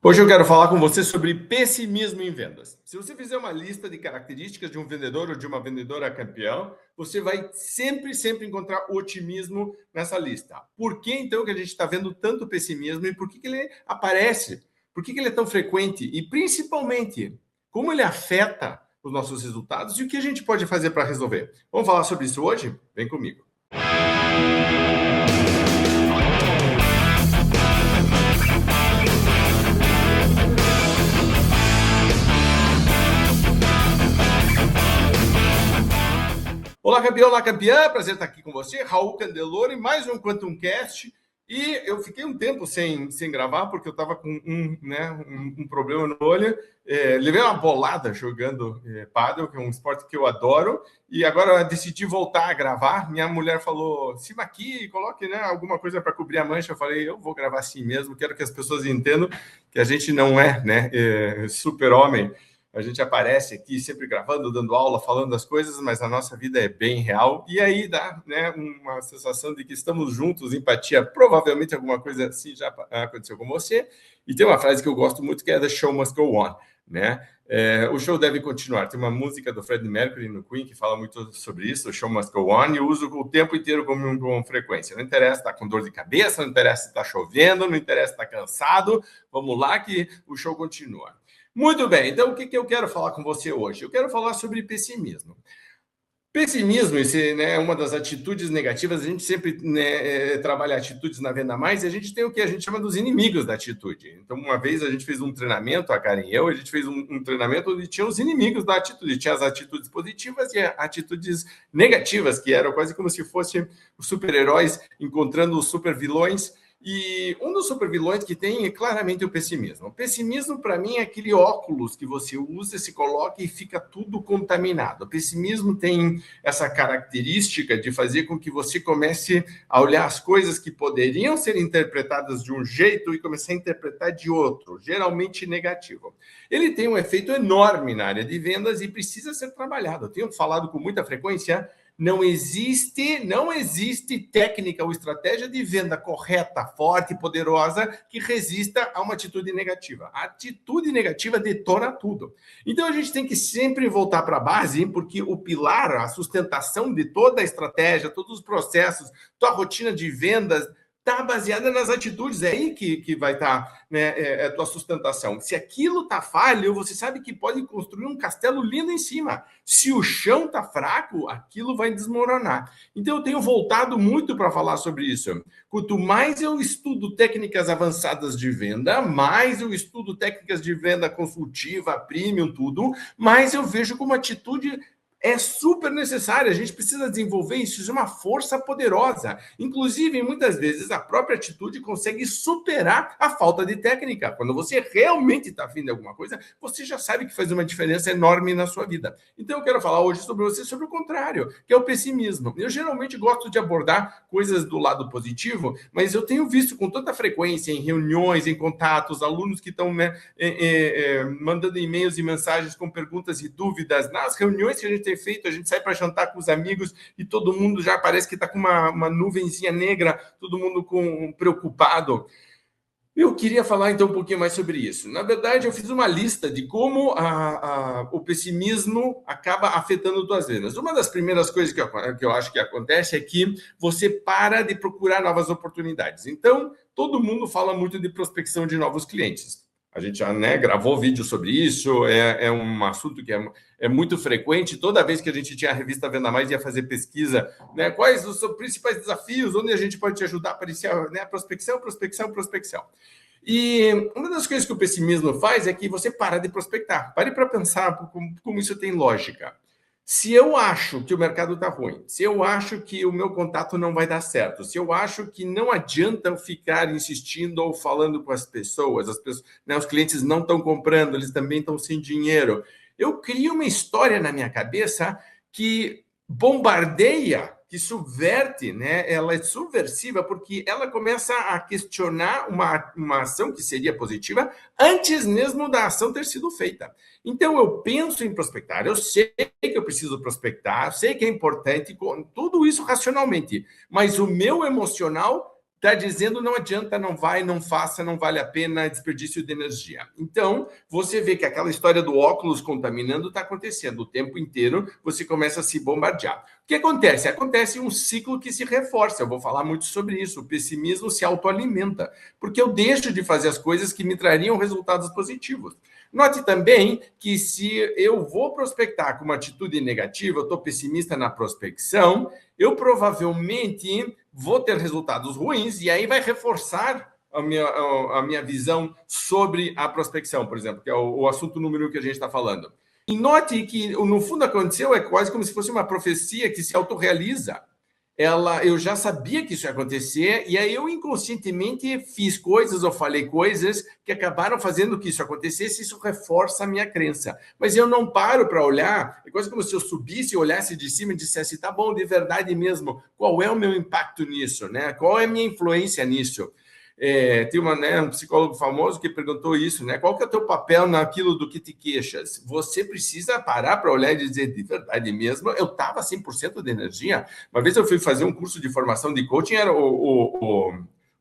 Hoje eu quero falar com você sobre pessimismo em vendas. Se você fizer uma lista de características de um vendedor ou de uma vendedora campeão, você vai sempre encontrar otimismo nessa lista. Por que então que a gente está vendo tanto pessimismo e por que ele aparece? Por que ele é tão frequente? E principalmente, como ele afeta os nossos resultados e o que a gente pode fazer para resolver? Vamos falar sobre isso hoje? Vem comigo. Olá campeã, prazer estar aqui com você, Raul Candeloro, e mais um Quantum Cast. E eu fiquei um tempo sem gravar, porque eu estava com um problema no olho. Levei uma bolada jogando pádel, que é um esporte que eu adoro, e agora decidi voltar a gravar. Minha mulher falou, cima aqui, coloque alguma coisa para cobrir a mancha. Eu falei, eu vou gravar assim mesmo, quero que as pessoas entendam que a gente não é super-homem. A gente aparece aqui sempre gravando, dando aula, falando das coisas, mas a nossa vida é bem real. E aí dá uma sensação de que estamos juntos, empatia. Provavelmente alguma coisa assim já aconteceu com você. E tem uma frase que eu gosto muito, que é The Show Must Go On. O show deve continuar. Tem uma música do Freddie Mercury no Queen que fala muito sobre isso, o show must go on, e eu uso o tempo inteiro com frequência. Não interessa se está com dor de cabeça, não interessa se está chovendo, não interessa se está cansado, vamos lá que o show continua. Muito bem, então o que eu quero falar com você hoje? Eu quero falar sobre pessimismo. Pessimismo, é uma das atitudes negativas. A gente sempre trabalha atitudes na Venda Mais, e a gente tem o que a gente chama dos inimigos da atitude. Então, uma vez a gente fez um treinamento, a Karen e eu, a gente fez um treinamento onde tinha os inimigos da atitude. Tinha as atitudes positivas e atitudes negativas, que eram quase como se fossem os super-heróis encontrando os super-vilões. E um dos supervilões que tem é claramente o pessimismo. O pessimismo, para mim, é aquele óculos que você usa, se coloca e fica tudo contaminado. O pessimismo tem essa característica de fazer com que você comece a olhar as coisas que poderiam ser interpretadas de um jeito e começar a interpretar de outro, geralmente negativo. Ele tem um efeito enorme na área de vendas e precisa ser trabalhado. Eu tenho falado com muita frequência. Não existe técnica ou estratégia de venda correta, forte e poderosa que resista a uma atitude negativa. A atitude negativa detona tudo. Então, a gente tem que sempre voltar para a base, porque o pilar, a sustentação de toda a estratégia, todos os processos, tua rotina de vendas, está baseada nas atitudes. É aí que vai estar a tua sustentação. Se aquilo está falho, você sabe que pode construir um castelo lindo em cima. Se o chão está fraco, aquilo vai desmoronar. Então, eu tenho voltado muito para falar sobre isso. Quanto mais eu estudo técnicas avançadas de venda, mais eu estudo técnicas de venda consultiva, premium, tudo, mais eu vejo como atitude é super necessária. A gente precisa desenvolver isso de uma força poderosa. Inclusive, muitas vezes, a própria atitude consegue superar a falta de técnica. Quando você realmente está afim de alguma coisa, você já sabe que faz uma diferença enorme na sua vida. Então, eu quero falar hoje sobre o contrário, que é o pessimismo. Eu geralmente gosto de abordar coisas do lado positivo, mas eu tenho visto com tanta frequência em reuniões, em contatos, alunos que estão mandando e-mails e mensagens com perguntas e dúvidas. Nas reuniões que a gente tem feito, a gente sai para jantar com os amigos e todo mundo já parece que está com uma nuvenzinha negra, todo mundo preocupado. Eu queria falar então um pouquinho mais sobre isso. Na verdade, eu fiz uma lista de como o pessimismo acaba afetando suas vendas. Uma das primeiras coisas que eu acho que acontece é que você para de procurar novas oportunidades. Então, todo mundo fala muito de prospecção de novos clientes. A gente já gravou vídeo sobre isso, é um assunto que é muito frequente. Toda vez que a gente tinha a revista Venda Mais, ia fazer pesquisa, quais os principais desafios, onde a gente pode te ajudar a aparecer, prospecção. E uma das coisas que o pessimismo faz é que você para de prospectar. Pare para pensar como isso tem lógica. Se eu acho que o mercado está ruim, se eu acho que o meu contato não vai dar certo, se eu acho que não adianta eu ficar insistindo ou falando com as pessoas, os clientes não estão comprando, eles também estão sem dinheiro, eu crio uma história na minha cabeça que bombardeia, que subverte, ela é subversiva, porque ela começa a questionar uma ação que seria positiva antes mesmo da ação ter sido feita. Então, eu penso em prospectar, eu sei que eu preciso prospectar, sei que é importante, tudo isso racionalmente, mas o meu emocional está dizendo não adianta, não vai, não faça, não vale a pena, é desperdício de energia. Então, você vê que aquela história do óculos contaminando está acontecendo o tempo inteiro, você começa a se bombardear. O que acontece? Acontece um ciclo que se reforça, eu vou falar muito sobre isso, o pessimismo se autoalimenta, porque eu deixo de fazer as coisas que me trariam resultados positivos. Note também que se eu vou prospectar com uma atitude negativa, eu estou pessimista na prospecção, eu provavelmente vou ter resultados ruins e aí vai reforçar a minha visão sobre a prospecção, por exemplo, que é o assunto número 1 que a gente está falando. E note que, no fundo, aconteceu é quase como se fosse uma profecia que se autorrealiza. Eu já sabia que isso ia acontecer, e aí eu inconscientemente fiz coisas ou falei coisas que acabaram fazendo que isso acontecesse, e isso reforça a minha crença. Mas eu não paro para olhar, é quase como se eu subisse e olhasse de cima e dissesse, tá bom, de verdade mesmo, qual é o meu impacto nisso, né? Qual é a minha influência nisso? Tem um psicólogo famoso que perguntou isso, né? Qual que é o teu papel naquilo do que te queixas? Você precisa parar para olhar e dizer, de verdade mesmo, eu estava 100% de energia. Uma vez eu fui fazer um curso de formação de coaching, era o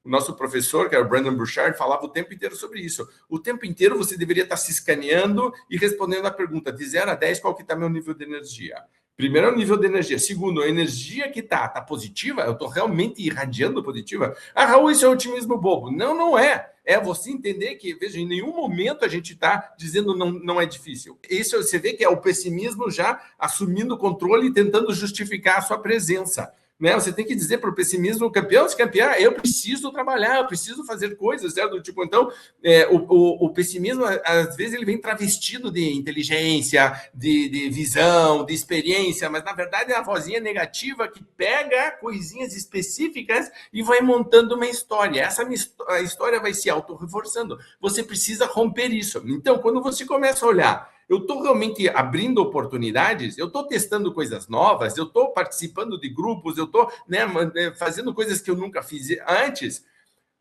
nosso professor, que era o Brandon Burchard, falava o tempo inteiro sobre isso. O tempo inteiro você deveria estar se escaneando e respondendo a pergunta, de 0 a 10, qual que está meu nível de energia? Primeiro é o nível de energia. Segundo, a energia que tá positiva, eu estou realmente irradiando positiva. Ah, Raul, isso é otimismo bobo. Não, não é. É você entender que, veja, em nenhum momento a gente está dizendo não é difícil. Isso você vê que é o pessimismo já assumindo o controle e tentando justificar a sua presença. Né? Você tem que dizer para o pessimismo, campeão, se campear, eu preciso trabalhar, eu preciso fazer coisas, certo? Tipo, então, o pessimismo, às vezes, ele vem travestido de inteligência, de visão, de experiência, mas, na verdade, é uma vozinha negativa que pega coisinhas específicas e vai montando uma história. A história vai se auto-reforçando. Você precisa romper isso. Então, quando você começa a olhar, eu estou realmente abrindo oportunidades, eu estou testando coisas novas, eu estou participando de grupos, eu estou fazendo coisas que eu nunca fiz antes.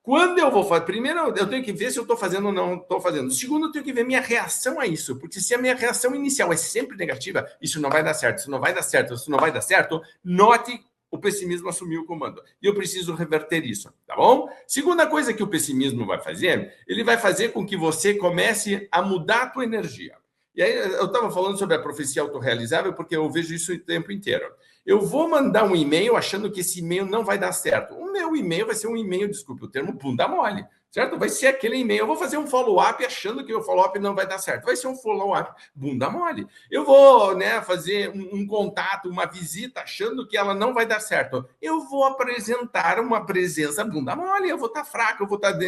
Quando eu vou fazer, primeiro eu tenho que ver se eu estou fazendo ou não estou fazendo. Segundo, eu tenho que ver minha reação a isso, porque se a minha reação inicial é sempre negativa, isso não vai dar certo, isso não vai dar certo, isso não vai dar certo, note o pessimismo assumiu o comando. E eu preciso reverter isso, tá bom? Segunda coisa que o pessimismo vai fazer, ele vai fazer com que você comece a mudar a tua energia. E aí eu estava falando sobre a profecia autorrealizável porque eu vejo isso o tempo inteiro. Eu vou mandar um e-mail achando que esse e-mail não vai dar certo. O meu e-mail vai ser um e-mail, desculpe o termo, bunda mole, certo? Vai ser aquele e-mail. Eu vou fazer um follow-up achando que o follow-up não vai dar certo. Vai ser um follow-up bunda mole. Eu vou fazer um contato, uma visita achando que ela não vai dar certo. Eu vou apresentar uma presença bunda mole. Eu vou estar fraco, eu vou estar...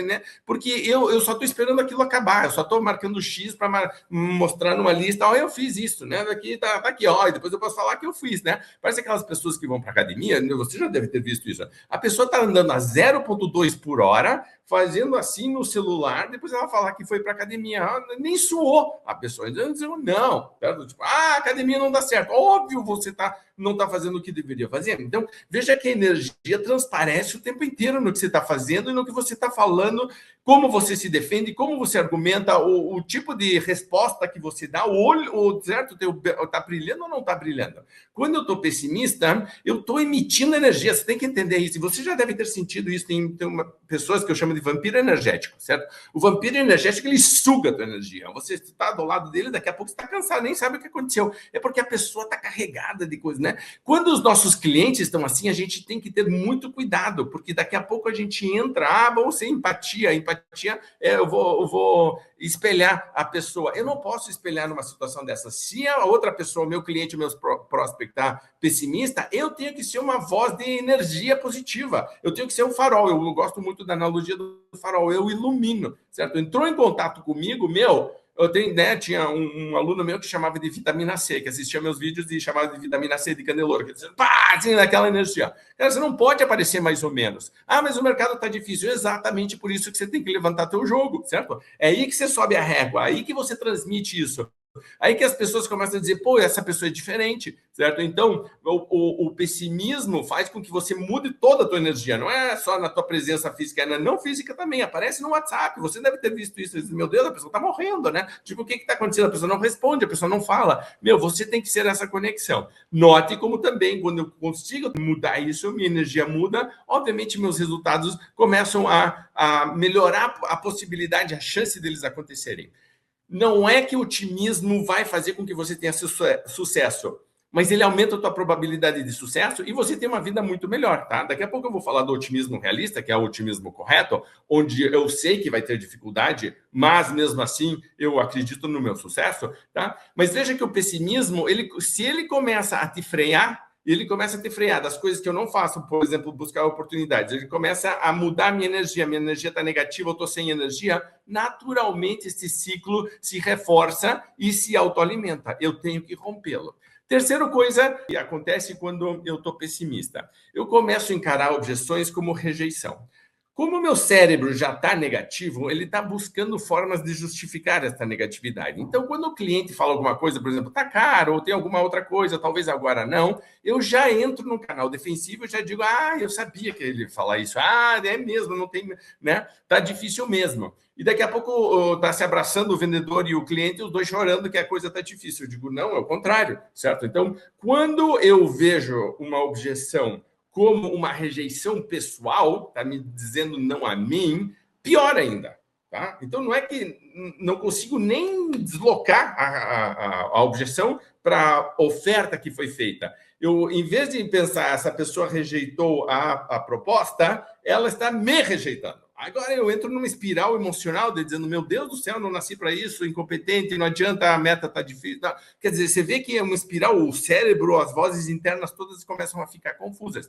porque eu só estou esperando aquilo acabar. Eu só estou marcando X para mostrar numa lista. Ó, eu fiz isso, né? Daqui tá aqui, ó. E depois eu posso falar que eu fiz, né? Parece aquelas pessoas que vão para academia. Você já deve ter visto isso. A pessoa está andando a 0,2 por hora, fazendo assim no celular, depois ela falar que foi para academia, nem suou. A pessoa dizendo não, tipo, a academia não dá certo. Óbvio, você não está fazendo o que deveria fazer. Então, veja que a energia transparece o tempo inteiro no que você está fazendo e no que você está falando, como você se defende, como você argumenta, o tipo de resposta que você dá, o olho, certo? Está brilhando ou não está brilhando? Quando eu estou pessimista, eu estou emitindo energia. Você tem que entender isso. E você já deve ter sentido isso. Tem pessoas que eu chamo de vampiro energético, certo? O vampiro energético, ele suga a tua energia. Você está do lado dele, daqui a pouco você está cansado, nem sabe o que aconteceu. É porque a pessoa está carregada de coisas, né? Quando os nossos clientes estão assim, a gente tem que ter muito cuidado, porque daqui a pouco a gente entra, vou ser empatia. Empatia, eu vou espelhar a pessoa. Eu não posso espelhar numa situação dessa. Se a outra pessoa, meu cliente, meu prospect, está pessimista, eu tenho que ser uma voz de energia positiva. Eu tenho que ser um farol. Eu gosto muito da analogia do farol. Eu ilumino, certo? Entrou em contato comigo, eu tenho, tinha um aluno meu que chamava de vitamina C, que assistia meus vídeos e chamava de vitamina C de Candeloro, que dizia, pá, assim, naquela energia. Cara, você não pode aparecer mais ou menos. Ah, mas o mercado está difícil. Exatamente por isso que você tem que levantar teu jogo, certo? É aí que você sobe a régua, é aí que você transmite isso. Aí que as pessoas começam a dizer, pô, essa pessoa é diferente, certo? Então, o pessimismo faz com que você mude toda a tua energia. Não é só na tua presença física, é na não física também. Aparece no WhatsApp, você deve ter visto isso. Meu Deus, a pessoa está morrendo, né? Tipo, o que está acontecendo? A pessoa não responde, a pessoa não fala. Meu, você tem que ser essa conexão. Note como também, quando eu consigo mudar isso, minha energia muda, obviamente meus resultados começam a melhorar a possibilidade, a chance deles acontecerem. Não é que o otimismo vai fazer com que você tenha sucesso, mas ele aumenta a tua probabilidade de sucesso e você tem uma vida muito melhor, tá? Daqui a pouco eu vou falar do otimismo realista, que é o otimismo correto, onde eu sei que vai ter dificuldade, mas mesmo assim eu acredito no meu sucesso, tá? Mas veja que o pessimismo, se ele começa a te frear, ele começa a te frear das coisas que eu não faço, por exemplo, buscar oportunidades. Ele começa a mudar a minha energia está negativa, eu estou sem energia. Naturalmente, esse ciclo se reforça e se autoalimenta. Eu tenho que rompê-lo. Terceira coisa que acontece quando eu estou pessimista. Eu começo a encarar objeções como rejeição. Como o meu cérebro já está negativo, ele está buscando formas de justificar essa negatividade. Então, quando o cliente fala alguma coisa, por exemplo, está caro, ou tem alguma outra coisa, talvez agora não, eu já entro no canal defensivo e já digo, eu sabia que ele ia falar isso. É mesmo, não tem, né? Tá difícil mesmo. E daqui a pouco está se abraçando o vendedor e o cliente, os dois chorando que a coisa está difícil. Eu digo, não, é o contrário, certo? Então, quando eu vejo uma objeção como uma rejeição pessoal, está me dizendo não a mim, pior ainda. Tá? Então, não é que não consigo nem deslocar a objeção para a oferta que foi feita. Eu, em vez de pensar essa pessoa rejeitou a proposta, ela está me rejeitando. Agora eu entro numa espiral emocional de dizendo, meu Deus do céu, não nasci para isso, incompetente, não adianta, a meta está difícil. Não. Quer dizer, você vê que é uma espiral, o cérebro, as vozes internas todas começam a ficar confusas.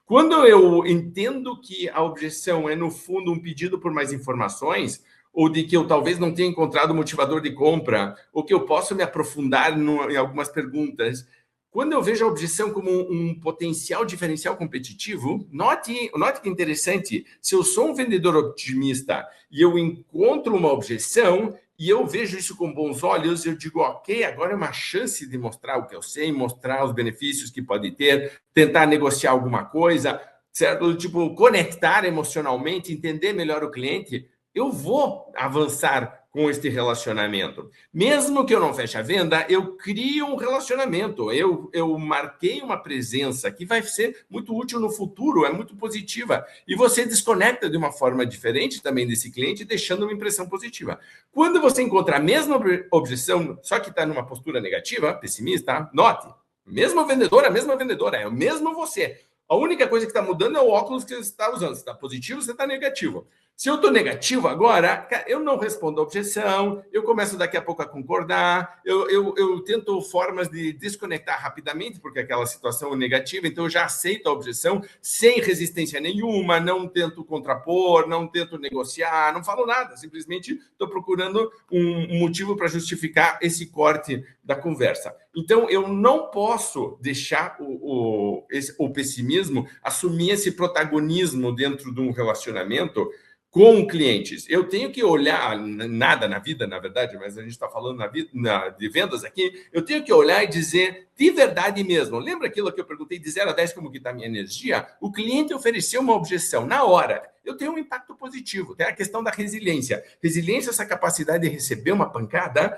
Quando eu entendo que a objeção é, no fundo, um pedido por mais informações, ou de que eu talvez não tenha encontrado o motivador de compra, ou que eu possa me aprofundar em algumas perguntas, quando eu vejo a objeção como um potencial diferencial competitivo, note que interessante, se eu sou um vendedor otimista e eu encontro uma objeção e eu vejo isso com bons olhos, eu digo, ok, agora é uma chance de mostrar o que eu sei, mostrar os benefícios que pode ter, tentar negociar alguma coisa, certo? Tipo, conectar emocionalmente, entender melhor o cliente, eu vou avançar com este relacionamento. Mesmo que eu não feche a venda, eu crio um relacionamento, eu marquei uma presença que vai ser muito útil no futuro, é muito positiva. E você desconecta de uma forma diferente também desse cliente, deixando uma impressão positiva. Quando você encontra a mesma objeção, só que está numa postura negativa, pessimista, note, mesmo vendedor, a mesma vendedora, é o mesmo você. A única coisa que está mudando é o óculos que você está usando. Você está positivo, você está negativo. Se eu estou negativo agora, eu não respondo a objeção, eu começo daqui a pouco a concordar, eu tento formas de desconectar rapidamente, porque aquela situação é negativa, então eu já aceito a objeção sem resistência nenhuma, não tento contrapor, não tento negociar, não falo nada, simplesmente estou procurando um motivo para justificar esse corte da conversa. Então, eu não posso deixar o pessimismo assumir esse protagonismo dentro de um relacionamento com clientes. Eu tenho que olhar, nada na vida, na verdade, mas a gente está falando de vendas aqui, eu tenho que olhar e dizer, de verdade mesmo, lembra aquilo que eu perguntei de 0 a 10 como que está a minha energia? O cliente ofereceu uma objeção na hora, eu tenho um impacto positivo, tem a questão da resiliência. Resiliência é essa capacidade de receber uma pancada,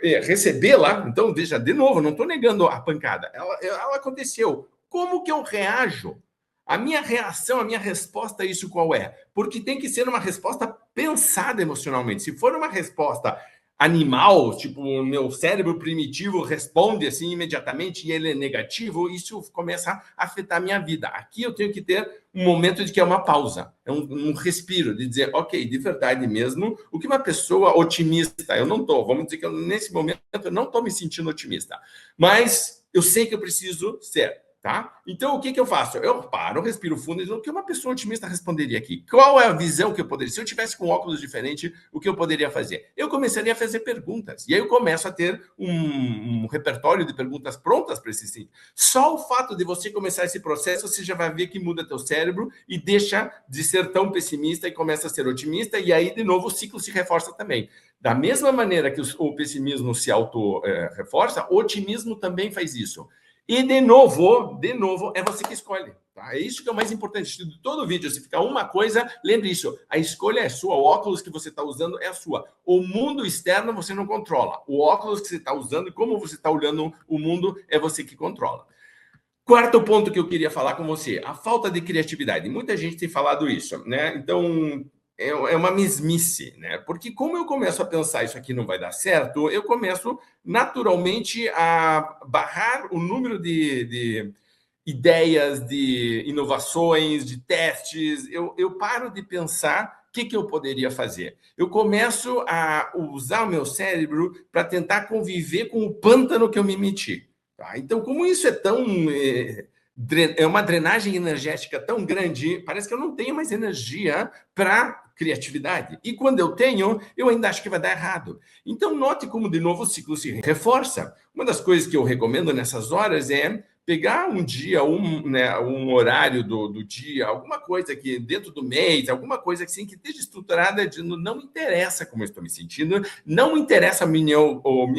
recebê-la, então, veja, de novo, não estou negando a pancada, ela aconteceu. Como que eu reajo? A minha reação, a minha resposta a isso qual é? Porque tem que ser uma resposta pensada emocionalmente. Se for uma resposta animal, tipo o meu cérebro primitivo responde assim imediatamente e ele é negativo, isso começa a afetar a minha vida. Aqui eu tenho que ter um momento de que é uma pausa, é um respiro, de dizer, ok, de verdade mesmo, o que uma pessoa otimista, eu não estou, vamos dizer que nesse momento eu não estou me sentindo otimista, mas eu sei que eu preciso ser. Tá? Então, o que eu faço? Eu paro, respiro fundo e digo, o que uma pessoa otimista responderia aqui? Qual é a visão que eu poderia... Se eu tivesse com óculos diferente, o que eu poderia fazer? Eu começaria a fazer perguntas. E aí eu começo a ter um repertório de perguntas prontas para esse sim. Só o fato de você começar esse processo, você já vai ver que muda teu cérebro e deixa de ser tão pessimista e começa a ser otimista. E aí, de novo, o ciclo se reforça também. Da mesma maneira que o pessimismo se auto-reforça, o otimismo também faz isso. E, de novo, é você que escolhe. Tá? É isso que é o mais importante. De todo vídeo, se ficar uma coisa, lembre isso. A escolha é sua. O óculos que você está usando é a sua. O mundo externo você não controla. O óculos que você está usando e como você está olhando o mundo é você que controla. Quarto ponto que eu queria falar com você. A falta de criatividade. Muita gente tem falado isso, né? Então... é uma mesmice, né? Porque como eu começo a pensar isso aqui não vai dar certo, eu começo naturalmente a barrar o número de ideias, de inovações, de testes. Eu paro de pensar o que eu poderia fazer. Eu começo a usar o meu cérebro para tentar conviver com o pântano que eu me meti. Tá? Então, como isso é tão... é uma drenagem energética tão grande, parece que eu não tenho mais energia para criatividade. E quando eu tenho, eu ainda acho que vai dar errado. Então, note como, de novo, o ciclo se reforça. Uma das coisas que eu recomendo nessas horas é pegar um dia, um horário do dia, alguma coisa que dentro do mês, alguma coisa assim, que esteja estruturada, de não interessa como eu estou me sentindo, não interessa a minha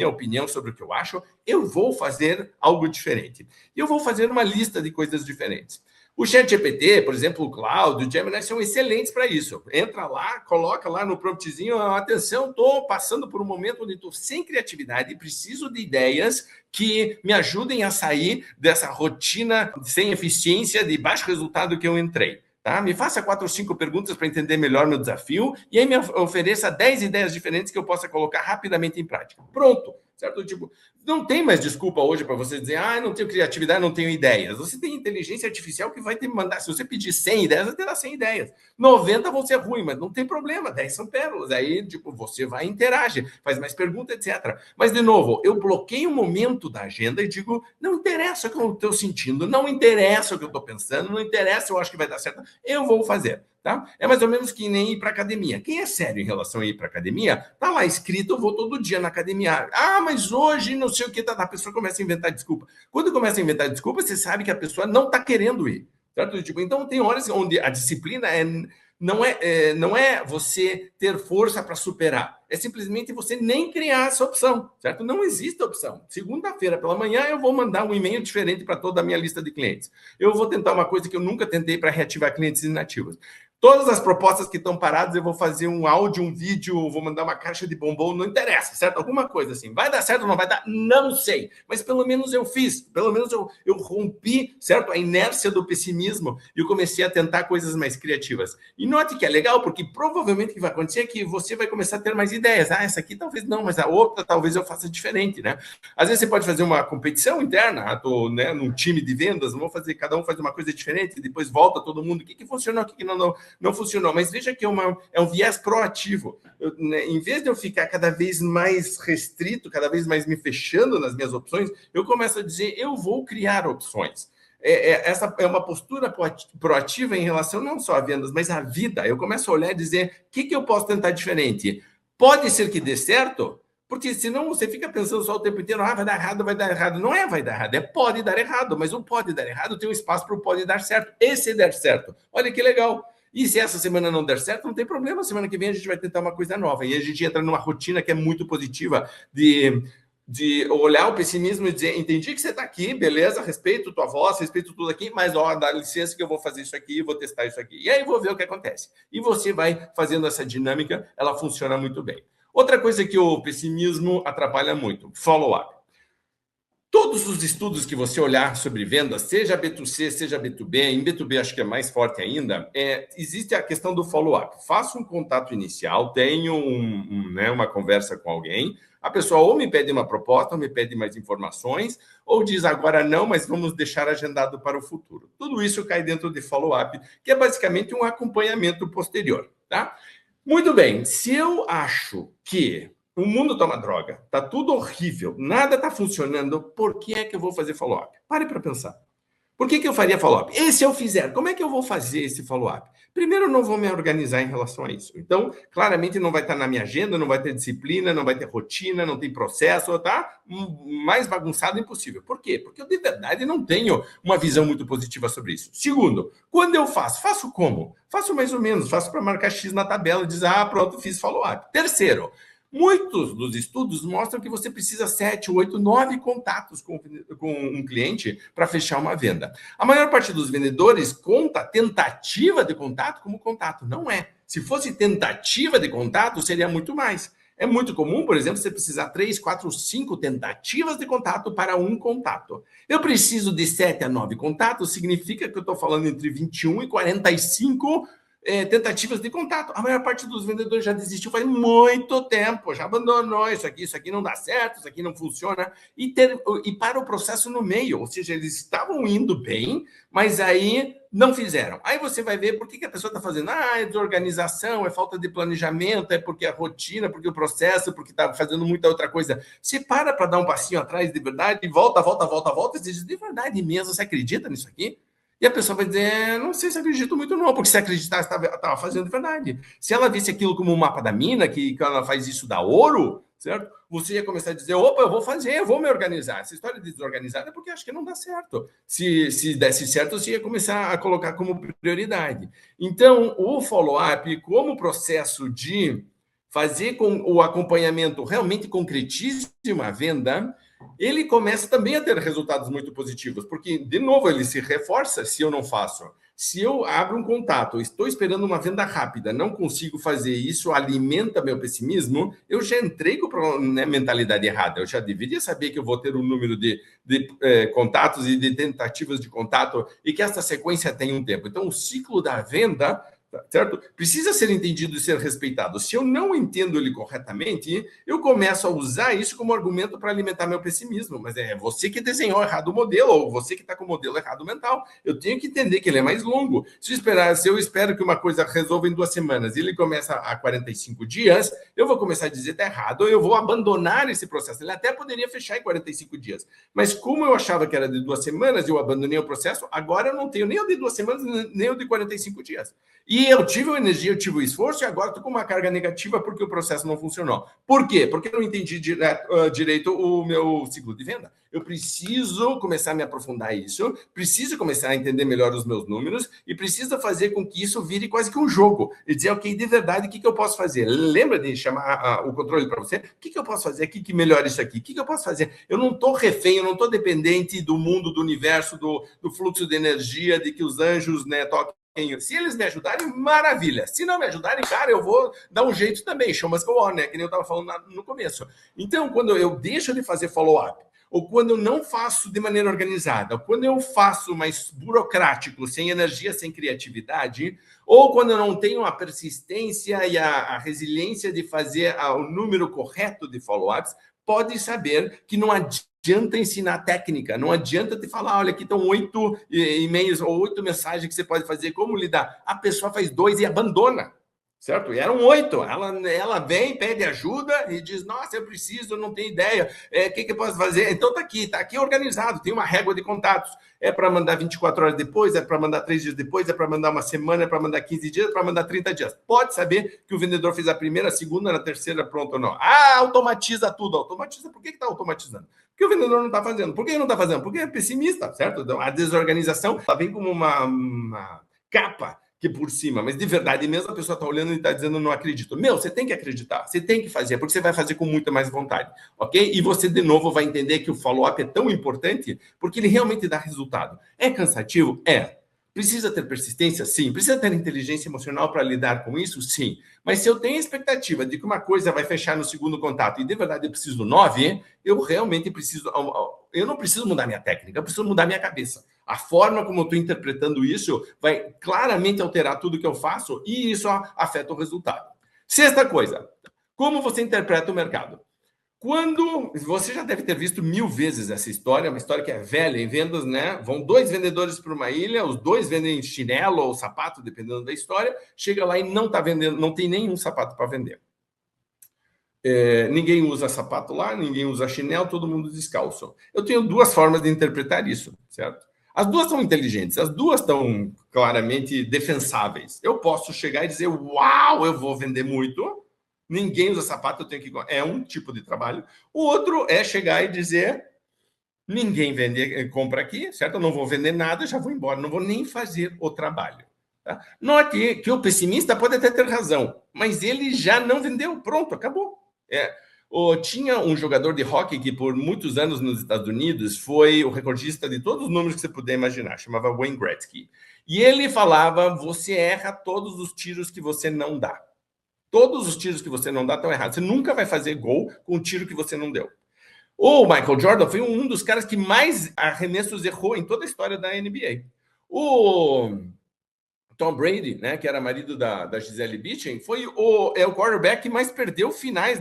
opinião sobre o que eu acho, eu vou fazer algo diferente. E eu vou fazer uma lista de coisas diferentes. O ChatGPT, por exemplo, o Claude, o Gemini são excelentes para isso. Entra lá, coloca lá no promptzinho, atenção, estou passando por um momento onde estou sem criatividade e preciso de ideias que me ajudem a sair dessa rotina sem eficiência, de baixo resultado que eu entrei. Tá? Me faça 4 ou 5 perguntas para entender melhor meu desafio e aí me ofereça 10 ideias diferentes que eu possa colocar rapidamente em prática. Pronto, certo? Tipo, não tem mais desculpa hoje para você dizer, não tenho criatividade, não tenho ideias. Você tem inteligência artificial que vai te mandar, se você pedir 100 ideias, vai te dar 100 ideias. 90 vão ser ruins, mas não tem problema, 10 são pérolas. Aí, tipo, você vai e interage, faz mais perguntas, etc. Mas, de novo, eu bloqueio o momento da agenda e digo, não interessa o que eu estou sentindo, não interessa o que eu estou pensando, não interessa se eu acho que vai dar certo, eu vou fazer. Tá? É mais ou menos que nem ir para academia. Quem é sério em relação a ir para academia, tá lá escrito, eu vou todo dia na academia. Mas hoje não sei o que, a pessoa começa a inventar desculpa. Quando começa a inventar desculpa, você sabe que a pessoa não está querendo ir. Certo? Tipo, então, tem horas onde a disciplina não é você ter força para superar. É simplesmente você nem criar essa opção, certo? Não existe opção. Segunda-feira pela manhã eu vou mandar um e-mail diferente para toda a minha lista de clientes. Eu vou tentar uma coisa que eu nunca tentei para reativar clientes inativos. Todas as propostas que estão paradas, eu vou fazer um áudio, um vídeo, vou mandar uma caixa de bombom, não interessa, certo? Alguma coisa assim. Vai dar certo ou não vai dar? Não sei. Mas pelo menos eu fiz. Pelo menos eu rompi, certo? A inércia do pessimismo e eu comecei a tentar coisas mais criativas. E note que é legal, porque provavelmente o que vai acontecer é que você vai começar a ter mais ideias. Essa aqui talvez não, mas a outra talvez eu faça diferente, né? Às vezes você pode fazer uma competição interna, estou num time de vendas, vamos fazer, cada um faz uma coisa diferente, depois volta todo mundo, o que funcionou, o que não funcionou, mas veja que é um viés proativo. Em vez de eu ficar cada vez mais restrito, cada vez mais me fechando nas minhas opções, eu começo a dizer, eu vou criar opções. Essa é uma postura proativa em relação não só a vendas, mas à vida. Eu começo a olhar e dizer, o que eu posso tentar diferente? Pode ser que dê certo? Porque senão você fica pensando só o tempo inteiro, vai dar errado, vai dar errado. Não é vai dar errado, é pode dar errado, mas o pode dar errado tem um espaço para o pode dar certo. E se der certo? Olha que legal. E se essa semana não der certo, não tem problema. Semana que vem a gente vai tentar uma coisa nova. E a gente entra numa rotina que é muito positiva de olhar o pessimismo e dizer, entendi que você está aqui, beleza, respeito tua voz, respeito tudo aqui, mas dá licença que eu vou fazer isso aqui, vou testar isso aqui. E aí vou ver o que acontece. E você vai fazendo essa dinâmica, ela funciona muito bem. Outra coisa que o pessimismo atrapalha muito, follow-up. Todos os estudos que você olhar sobre vendas, seja B2C, seja B2B, em B2B acho que é mais forte ainda, existe a questão do follow-up. Faço um contato inicial, tenho uma conversa com alguém, a pessoa ou me pede uma proposta, ou me pede mais informações, ou diz agora não, mas vamos deixar agendado para o futuro. Tudo isso cai dentro de follow-up, que é basicamente um acompanhamento posterior. Tá? Muito bem, se eu acho que o mundo tá uma droga, tá tudo horrível, nada tá funcionando, por que é que eu vou fazer follow-up? Pare para pensar. Por que eu faria follow-up? E se eu fizer, como é que eu vou fazer esse follow-up? Primeiro, eu não vou me organizar em relação a isso. Então, claramente não vai estar na minha agenda, não vai ter disciplina, não vai ter rotina, não tem processo, tá? Mais bagunçado impossível. Por quê? Porque eu de verdade não tenho uma visão muito positiva sobre isso. Segundo, quando eu faço como? Faço mais ou menos, faço para marcar X na tabela e dizer, pronto, fiz follow-up. Terceiro, muitos dos estudos mostram que você precisa 7, 8, 9 contatos com um cliente para fechar uma venda. A maior parte dos vendedores conta tentativa de contato como contato. Não é. Se fosse tentativa de contato, seria muito mais. É muito comum, por exemplo, você precisar 3, 4, 5 tentativas de contato para um contato. Eu preciso de 7 a 9 contatos, significa que eu estou falando entre 21 e 45 tentativas de contato. A maior parte dos vendedores já desistiu faz muito tempo, já abandonou isso aqui não dá certo, isso aqui não funciona, e para o processo no meio, ou seja, eles estavam indo bem, mas aí não fizeram. Aí você vai ver por que a pessoa está fazendo. É desorganização, é falta de planejamento, é porque a rotina, porque o processo, porque está fazendo muita outra coisa. Você para dar um passinho atrás de verdade, e volta, e diz, de verdade mesmo, você acredita nisso aqui? E a pessoa vai dizer, não sei se acredito muito não, porque se acreditasse, estava fazendo de verdade. Se ela visse aquilo como um mapa da mina, que ela faz isso da ouro, certo? Você ia começar a dizer, opa, eu vou me organizar. Essa história de desorganizada é porque acho que não dá certo. Se desse certo, você ia começar a colocar como prioridade. Então, o follow-up, como processo de fazer com o acompanhamento realmente concretize uma venda, ele começa também a ter resultados muito positivos, porque, de novo, ele se reforça se eu não faço. Se eu abro um contato, estou esperando uma venda rápida, não consigo fazer isso, alimenta meu pessimismo, eu já entrei com a mentalidade errada. Eu já deveria saber que eu vou ter um número de contatos e de tentativas de contato e que essa sequência tem um tempo. Então, o ciclo da venda, certo? Precisa ser entendido e ser respeitado. Se eu não entendo ele corretamente, eu começo a usar isso como argumento para alimentar meu pessimismo. Mas é você que desenhou errado o modelo, ou você que está com o modelo errado mental. Eu tenho que entender que ele é mais longo. Se eu espero que uma coisa resolva em 2 semanas e ele começa a 45 dias, eu vou começar a dizer que está errado, eu vou abandonar esse processo. Ele até poderia fechar em 45 dias. Mas como eu achava que era de 2 semanas, eu abandonei o processo, agora eu não tenho nem o de 2 semanas, nem o de 45 dias. E eu tive a energia, eu tive o esforço, e agora estou com uma carga negativa porque o processo não funcionou. Por quê? Porque eu não entendi direito o meu ciclo de venda. Eu preciso começar a me aprofundar isso, preciso começar a entender melhor os meus números e preciso fazer com que isso vire quase que um jogo. E dizer, ok, de verdade, o que eu posso fazer? Lembra de chamar o controle para você? O que eu posso fazer aqui que melhore isso aqui? O que eu posso fazer? Eu não estou refém, eu não estou dependente do mundo, do universo, do fluxo de energia, de que os anjos toquem. Se eles me ajudarem, maravilha. Se não me ajudarem, cara, eu vou dar um jeito também. Show must go on, né? Que nem eu estava falando no começo. Então, quando eu deixo de fazer follow-up, ou quando eu não faço de maneira organizada, ou quando eu faço mais burocrático, sem energia, sem criatividade, ou quando eu não tenho a persistência e a resiliência de fazer o número correto de follow-ups, pode saber que não adianta ensinar técnica, não adianta te falar, olha, aqui estão 8 e-mails ou 8 mensagens que você pode fazer, como lidar? A pessoa faz 2 e abandona, certo? E eram 8. Ela vem, pede ajuda e diz, nossa, eu preciso, eu não tenho ideia, o que eu posso fazer? Então tá aqui organizado, tem uma régua de contatos. É para mandar 24 horas depois, é para mandar 3 dias depois, é para mandar uma semana, é para mandar 15 dias, é para mandar 30 dias. Pode saber que o vendedor fez a primeira, a segunda, na terceira, pronto ou não. Automatiza tudo. Automatiza, por que está automatizando? Porque o vendedor não está fazendo. Por que não está fazendo? Porque é pessimista, certo? Então, a desorganização vem como uma capa que por cima, mas de verdade mesmo a pessoa está olhando e está dizendo não acredito. Você tem que acreditar, você tem que fazer, porque você vai fazer com muita mais vontade, ok? E você de novo vai entender que o follow-up é tão importante porque ele realmente dá resultado. É cansativo? É. Precisa ter persistência? Sim. Precisa ter inteligência emocional para lidar com isso? Sim. Mas se eu tenho a expectativa de que uma coisa vai fechar no segundo contato e de verdade eu preciso 9, eu realmente preciso... Eu não preciso mudar minha técnica, eu preciso mudar minha cabeça. A forma como eu estou interpretando isso vai claramente alterar tudo que eu faço e isso afeta o resultado. Sexta coisa, como você interpreta o mercado? Quando você já deve ter visto 1000 vezes essa história, uma história que é velha em vendas, né? Vão 2 vendedores para uma ilha, os 2 vendem chinelo ou sapato, dependendo da história. Chega lá e não está vendendo, não tem nenhum sapato para vender. Ninguém usa sapato lá, ninguém usa chinelo, todo mundo descalço. Eu tenho 2 formas de interpretar isso, certo? As duas são inteligentes, as duas estão claramente defensáveis. Eu posso chegar e dizer, uau, eu vou vender muito, ninguém usa sapato, eu tenho que... É um tipo de trabalho. O outro é chegar e dizer, ninguém vende, compra aqui, certo? Eu não vou vender nada, já vou embora, não vou nem fazer o trabalho. Tá? Note que o pessimista pode até ter razão, mas ele já não vendeu, pronto, acabou. Tinha um jogador de hóquei que por muitos anos nos Estados Unidos foi o recordista de todos os números que você puder imaginar, chamava Wayne Gretzky. E ele falava, você erra todos os tiros que você não dá. Todos os tiros que você não dá estão errados. Você nunca vai fazer gol com um tiro que você não deu. O Michael Jordan foi um dos caras que mais arremessos errou em toda a história da NBA. O Tom Brady, né, que era marido da Gisele Bündchen, foi o quarterback que mais perdeu finais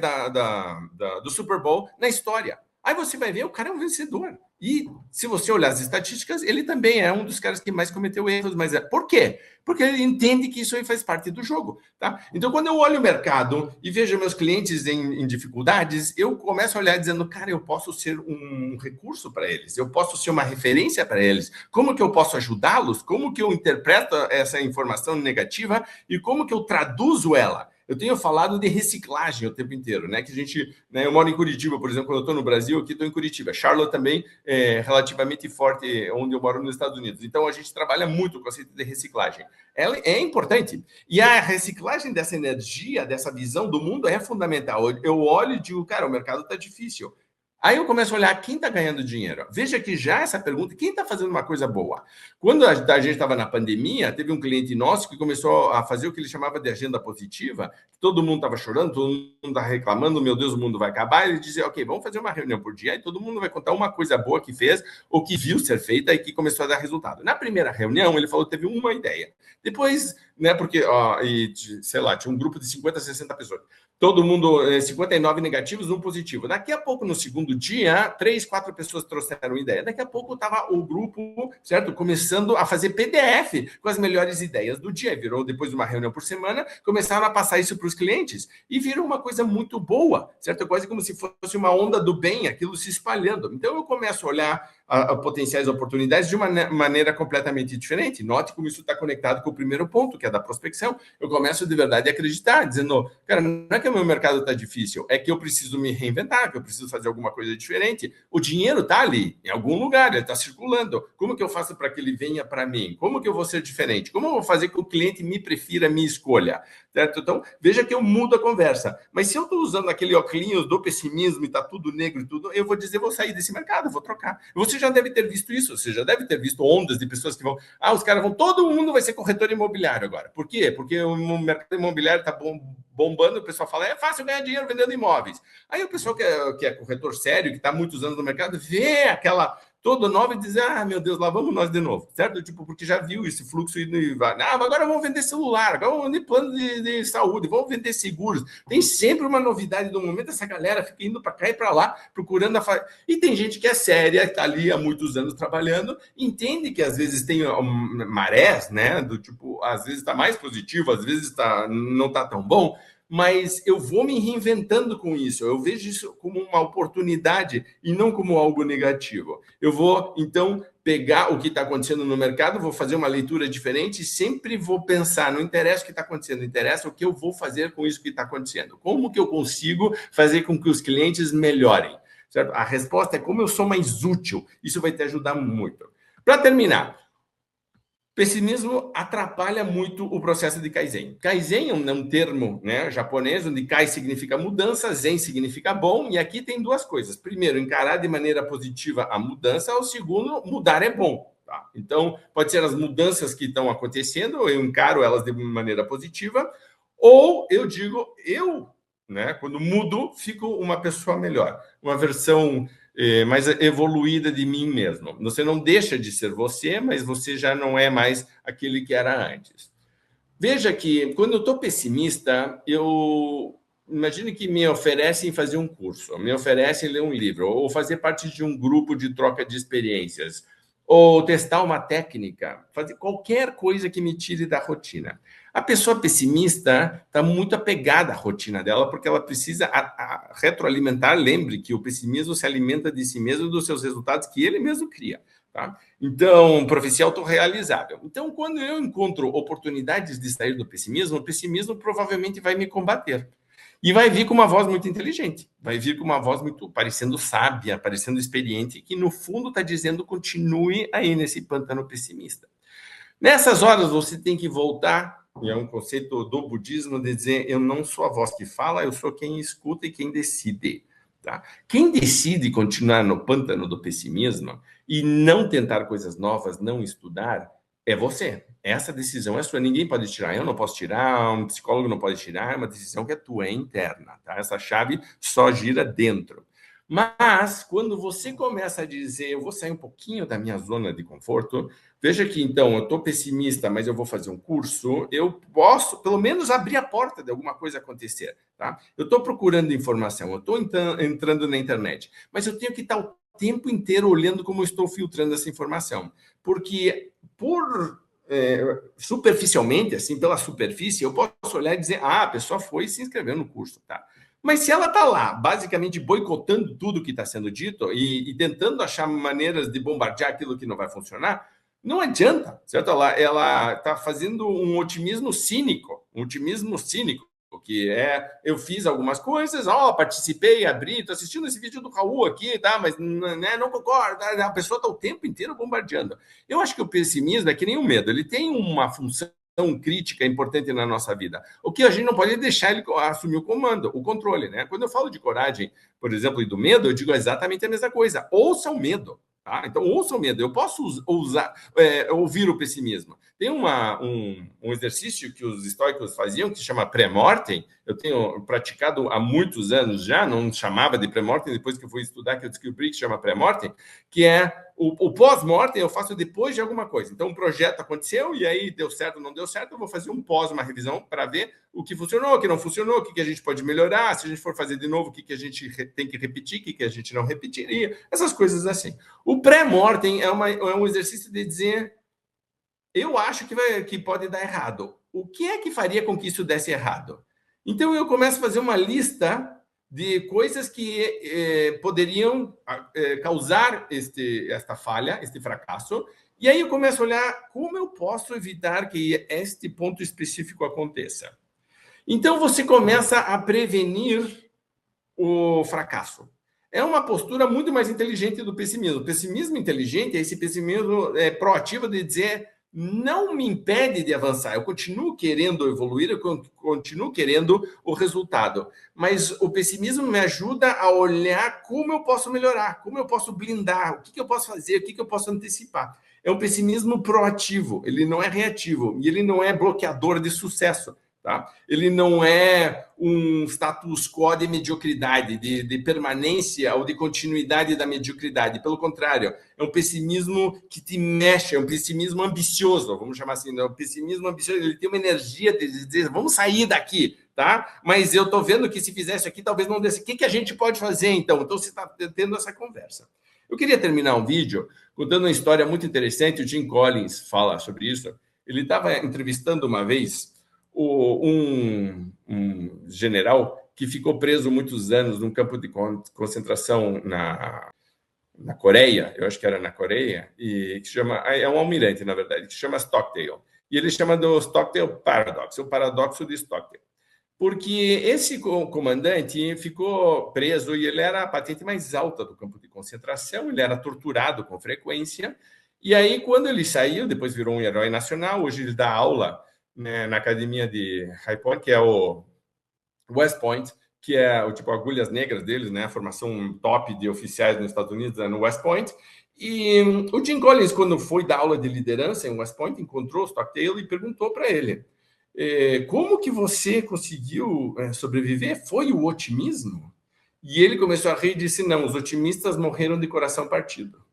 do Super Bowl na história. Aí você vai ver, o cara é um vencedor. E se você olhar as estatísticas, ele também é um dos caras que mais cometeu erros. Mas por quê? Porque ele entende que isso aí faz parte do jogo. Tá? Então, quando eu olho o mercado e vejo meus clientes em dificuldades, eu começo a olhar dizendo, cara, eu posso ser um recurso para eles, eu posso ser uma referência para eles. Como que eu posso ajudá-los? Como que eu interpreto essa informação negativa e como que eu traduzo ela? Eu tenho falado de reciclagem o tempo inteiro, né? Que a gente, né, eu moro em Curitiba, por exemplo, quando eu estou no Brasil, aqui estou em Curitiba. Charlotte também é relativamente forte, onde eu moro nos Estados Unidos. Então, a gente trabalha muito com o conceito de reciclagem. Ela é importante. E a reciclagem dessa energia, dessa visão do mundo é fundamental. Eu olho e digo, cara, o mercado está difícil. Aí eu começo a olhar quem está ganhando dinheiro. Veja que já essa pergunta, quem está fazendo uma coisa boa? Quando a gente estava na pandemia, teve um cliente nosso que começou a fazer o que ele chamava de agenda positiva. Todo mundo estava chorando, todo mundo estava reclamando, meu Deus, o mundo vai acabar. Ele dizia, ok, vamos fazer uma reunião por dia e todo mundo vai contar uma coisa boa que fez ou que viu ser feita e que começou a dar resultado. Na primeira reunião, ele falou que teve uma ideia. Depois, né, porque, sei lá, tinha um grupo de 50, 60 pessoas. Todo mundo, 59 negativos, 1 positivo. Daqui a pouco, no segundo dia, 3, 4 pessoas trouxeram ideia. Daqui a pouco estava o grupo, certo? Começando a fazer PDF com as melhores ideias do dia. Virou, depois de uma reunião por semana, começaram a passar isso para os clientes e virou uma coisa muito boa, certo? Quase como se fosse uma onda do bem, aquilo se espalhando. Então, eu começo a olhar a potenciais oportunidades de uma maneira completamente diferente. Note como isso está conectado com o primeiro ponto, que é da prospecção. Eu começo de verdade a acreditar, dizendo, cara, não é que o meu mercado está difícil, é que eu preciso me reinventar, que eu preciso fazer alguma coisa diferente. O dinheiro está ali, em algum lugar, ele está circulando. Como que eu faço para que ele venha para mim? Como que eu vou ser diferente? Como eu vou fazer que o cliente me prefira, me escolha? Certo? Então, veja que eu mudo a conversa. Mas se eu estou usando aquele óculos do pessimismo e está tudo negro e tudo, eu vou dizer, vou sair desse mercado, vou trocar. Você já deve ter visto isso, você já deve ter visto ondas de pessoas que vão, os caras vão, todo mundo vai ser corretor imobiliário agora. Por quê? Porque o mercado imobiliário está bombando, o pessoal fala, é fácil ganhar dinheiro vendendo imóveis. Aí o pessoal que é corretor sério, que está há muitos anos no mercado, vê aquela todo nova e diz, meu Deus, lá vamos nós de novo, certo? Tipo, porque já viu esse fluxo e vai, mas agora vamos vender celular, agora vamos vender plano de saúde, vamos vender seguros. Tem sempre uma novidade do momento, essa galera fica indo para cá e para lá, procurando E tem gente que é séria, que está ali há muitos anos trabalhando, entende que às vezes tem marés, né? Do tipo, às vezes está mais positivo, às vezes não está tão bom, mas eu vou me reinventando com isso. Eu vejo isso como uma oportunidade e não como algo negativo. Eu vou, então, pegar o que está acontecendo no mercado, vou fazer uma leitura diferente e sempre vou pensar, não interessa o que está acontecendo, interessa o que eu vou fazer com isso que está acontecendo. Como que eu consigo fazer com que os clientes melhorem? Certo? A resposta é como eu sou mais útil. Isso vai te ajudar muito. Para terminar, pessimismo atrapalha muito o processo de Kaizen. Kaizen é um termo, né, japonês, onde Kai significa mudança, Zen significa bom, e aqui tem duas coisas. Primeiro, encarar de maneira positiva a mudança, ou segundo, mudar é bom. Tá? Então, pode ser as mudanças que estão acontecendo, eu encaro elas de maneira positiva, ou eu digo, né, quando mudo, fico uma pessoa melhor, uma versão mais evoluída de mim mesmo. Você não deixa de ser você, mas você já não é mais aquele que era antes. Veja que, quando eu estou pessimista, imagine que me oferecem fazer um curso, me oferecem ler um livro, ou fazer parte de um grupo de troca de experiências, ou testar uma técnica, fazer qualquer coisa que me tire da rotina. A pessoa pessimista está muito apegada à rotina dela, porque ela precisa retroalimentar. Lembre que o pessimismo se alimenta de si mesmo e dos seus resultados que ele mesmo cria. Tá? Então, profecia autorrealizável. Então, quando eu encontro oportunidades de sair do pessimismo, o pessimismo provavelmente vai me combater. E vai vir com uma voz muito inteligente, vai vir com uma voz muito parecendo sábia, parecendo experiente, que no fundo está dizendo continue aí nesse pântano pessimista. Nessas horas você tem que voltar, e é um conceito do budismo de dizer eu não sou a voz que fala, eu sou quem escuta e quem decide. Tá? Quem decide continuar no pântano do pessimismo e não tentar coisas novas, não estudar, é você. Essa decisão é sua, ninguém pode tirar. Eu não posso tirar, um psicólogo não pode tirar, é uma decisão que é tua, é interna. Tá? Essa chave só gira dentro. Mas, quando você começa a dizer, eu vou sair um pouquinho da minha zona de conforto, veja que, então, eu estou pessimista, mas eu vou fazer um curso, eu posso, pelo menos, abrir a porta de alguma coisa acontecer. Tá? Eu estou procurando informação, eu estou entrando na internet, mas eu tenho que estar o tempo inteiro olhando como eu estou filtrando essa informação. Porque, superficialmente, assim, pela superfície, eu posso olhar e dizer, a pessoa foi e se inscreveu no curso, tá? Mas se ela está lá, basicamente boicotando tudo que está sendo dito e tentando achar maneiras de bombardear aquilo que não vai funcionar, não adianta, certo? Ela está fazendo um otimismo cínico, que é, eu fiz algumas coisas, participei, abri, estou assistindo esse vídeo do Raul aqui, tá? Mas né, não concordo, a pessoa está o tempo inteiro bombardeando. Eu acho que o pessimismo é que nem o medo, ele tem uma função crítica importante na nossa vida. O que a gente não pode deixar ele assumir o comando, o controle, né? Quando eu falo de coragem, por exemplo, e do medo, eu digo exatamente a mesma coisa. Ouça o medo. Tá? Então, ouça o medo. Eu posso ouvir o pessimismo. Tem um exercício que os estoicos faziam que se chama pré-mortem. Eu tenho praticado há muitos anos já, não chamava de pré-mortem, depois que eu fui estudar que eu descobri que se chama pré-mortem, que é o pós-mortem eu faço depois de alguma coisa. Então, um projeto aconteceu e aí deu certo ou não deu certo, eu vou fazer um pós, uma revisão para ver o que funcionou, o que não funcionou, o que a gente pode melhorar, se a gente for fazer de novo, o que a gente tem que repetir, o que a gente não repetiria, essas coisas assim. O pré-mortem é um exercício de dizer, eu acho que pode dar errado. O que é que faria com que isso desse errado? Então, eu começo a fazer uma lista de coisas que poderiam causar esta falha, este fracasso, e aí eu começo a olhar como eu posso evitar que este ponto específico aconteça. Então, você começa a prevenir o fracasso. É uma postura muito mais inteligente do pessimismo. O pessimismo inteligente é esse pessimismo proativo de dizer não me impede de avançar. Eu continuo querendo evoluir, eu continuo querendo o resultado. Mas o pessimismo me ajuda a olhar como eu posso melhorar, como eu posso blindar, o que eu posso fazer, o que eu posso antecipar. É um pessimismo proativo, ele não é reativo e ele não é bloqueador de sucesso. Tá? Ele não é um status quo de mediocridade, de permanência ou de continuidade da mediocridade. Pelo contrário, é um pessimismo que te mexe, é um pessimismo ambicioso, vamos chamar assim, é um pessimismo ambicioso. Ele tem uma energia de dizer, vamos sair daqui, tá? Mas eu estou vendo que se fizesse aqui, talvez não desse. O que a gente pode fazer, então? Então, você está tendo essa conversa. Eu queria terminar um vídeo contando uma história muito interessante. O Jim Collins fala sobre isso. Ele estava entrevistando uma vez um general que ficou preso muitos anos num campo de concentração na Coreia, eu acho que era na Coreia, e que chama, é um almirante, na verdade, que chama Stockdale. E ele chama do Stockdale Paradox, o paradoxo de Stockdale. Porque esse comandante ficou preso e ele era a patente mais alta do campo de concentração, ele era torturado com frequência, e aí quando ele saiu, depois virou um herói nacional, hoje ele dá aula na academia de High Point, que é o West Point, que é o tipo agulhas negras deles, né? A formação top de oficiais nos Estados Unidos é no West Point. E o Jim Collins, quando foi dar aula de liderança em West Point, encontrou o Stockdale e perguntou para ele: como que você conseguiu sobreviver? Foi o otimismo? E ele começou a rir e disse: não, os otimistas morreram de coração partido.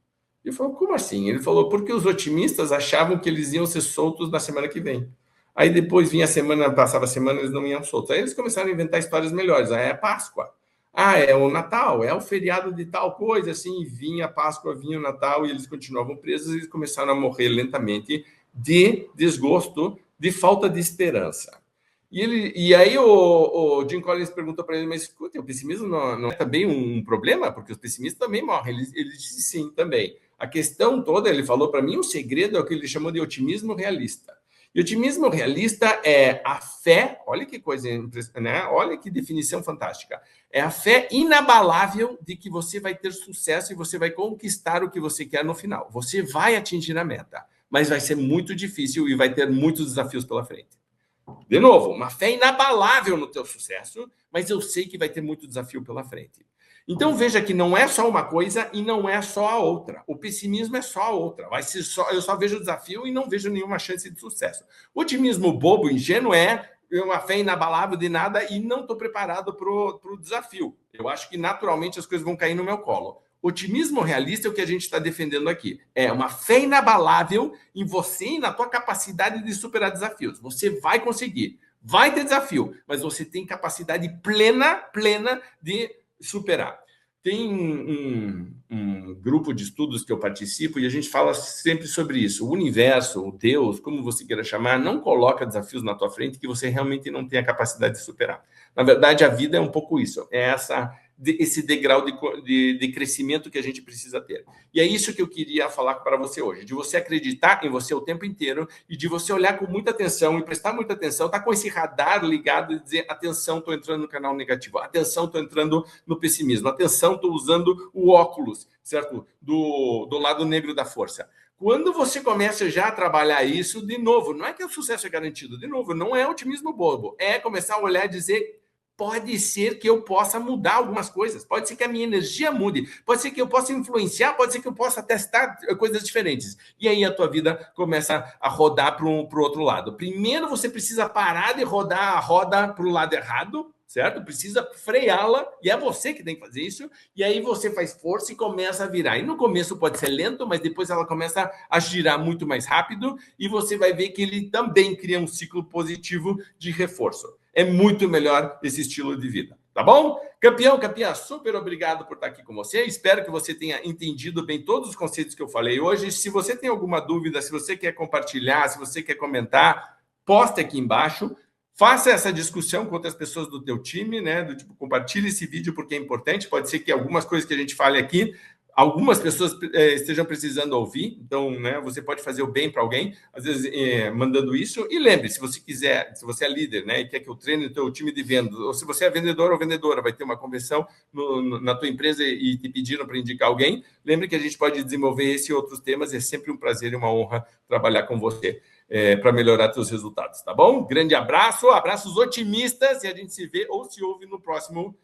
Ele falou: como assim? Ele falou: porque os otimistas achavam que eles iam ser soltos na semana que vem. Aí depois vinha a semana, passava a semana, eles não iam soltos. Aí eles começaram a inventar histórias melhores. Aí é Páscoa. É o Natal, é o feriado de tal coisa, assim, vinha a Páscoa, vinha o Natal, e eles continuavam presos, e eles começaram a morrer lentamente de desgosto, de falta de esperança. E aí o Jim Collins perguntou para ele: mas escuta, o pessimismo não é também um problema? Porque os pessimistas também morrem. Ele disse sim, também. A questão toda, ele falou para mim, o segredo é o que ele chamou de otimismo realista. E otimismo realista é a fé, olha que coisa, né? Olha que definição fantástica. É a fé inabalável de que você vai ter sucesso e você vai conquistar o que você quer no final. Você vai atingir a meta, mas vai ser muito difícil e vai ter muitos desafios pela frente. De novo, uma fé inabalável no teu sucesso, mas eu sei que vai ter muito desafio pela frente. Então veja que não é só uma coisa e não é só a outra. O pessimismo é só a outra. Eu só vejo o desafio e não vejo nenhuma chance de sucesso. O otimismo bobo, ingênuo, é uma fé inabalável de nada e não estou preparado para o desafio. Eu acho que naturalmente as coisas vão cair no meu colo. Otimismo realista é o que a gente está defendendo aqui. É uma fé inabalável em você e na tua capacidade de superar desafios. Você vai conseguir. Vai ter desafio, mas você tem capacidade plena de superar. Tem um grupo de estudos que eu participo e a gente fala sempre sobre isso. O universo, o Deus, como você queira chamar, não coloca desafios na tua frente que você realmente não tem a capacidade de superar. Na verdade, a vida é um pouco isso. É esse degrau de crescimento que a gente precisa ter. E é isso que eu queria falar para você hoje, de você acreditar em você o tempo inteiro e de você olhar com muita atenção e prestar muita atenção, tá com esse radar ligado e dizer, atenção, estou entrando no canal negativo, atenção, estou entrando no pessimismo, atenção, estou usando o óculos, certo? Do lado negro da força. Quando você começa já a trabalhar isso, de novo, não é que o sucesso é garantido, de novo, não é otimismo bobo, é começar a olhar e dizer, pode ser que eu possa mudar algumas coisas, pode ser que a minha energia mude, pode ser que eu possa influenciar, pode ser que eu possa testar coisas diferentes. E aí a tua vida começa a rodar para o outro lado. Primeiro você precisa parar de rodar a roda para o lado errado, certo? Precisa freá-la, e é você que tem que fazer isso, e aí você faz força e começa a virar. E no começo pode ser lento, mas depois ela começa a girar muito mais rápido, e você vai ver que ele também cria um ciclo positivo de reforço. É muito melhor esse estilo de vida, tá bom? Campeão, campeã, super obrigado por estar aqui com você. Espero que você tenha entendido bem todos os conceitos que eu falei hoje. Se você tem alguma dúvida, se você quer compartilhar, se você quer comentar, poste aqui embaixo. Faça essa discussão com outras pessoas do teu time, né? Do tipo, compartilhe esse vídeo porque é importante. Pode ser que algumas coisas que a gente fale aqui, algumas pessoas estejam precisando ouvir. Então, né? Você pode fazer o bem para alguém, às vezes mandando isso. E lembre, se você quiser, se você é líder, né? E quer que eu treine o teu time de vendas, ou se você é vendedor ou vendedora, vai ter uma convenção na tua empresa e te pediram para indicar alguém. Lembre que a gente pode desenvolver esse e outros temas. É sempre um prazer e uma honra trabalhar com você. Para melhorar seus resultados, tá bom? Grande abraço, abraços otimistas e a gente se vê ou se ouve no próximo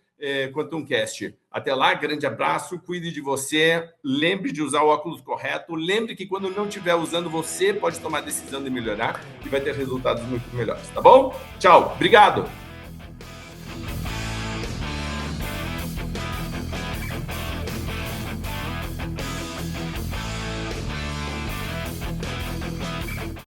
Quantum Cast. Até lá, grande abraço, cuide de você, lembre de usar o óculos correto, lembre que quando não estiver usando, você pode tomar a decisão de melhorar e vai ter resultados muito melhores, tá bom? Tchau, obrigado!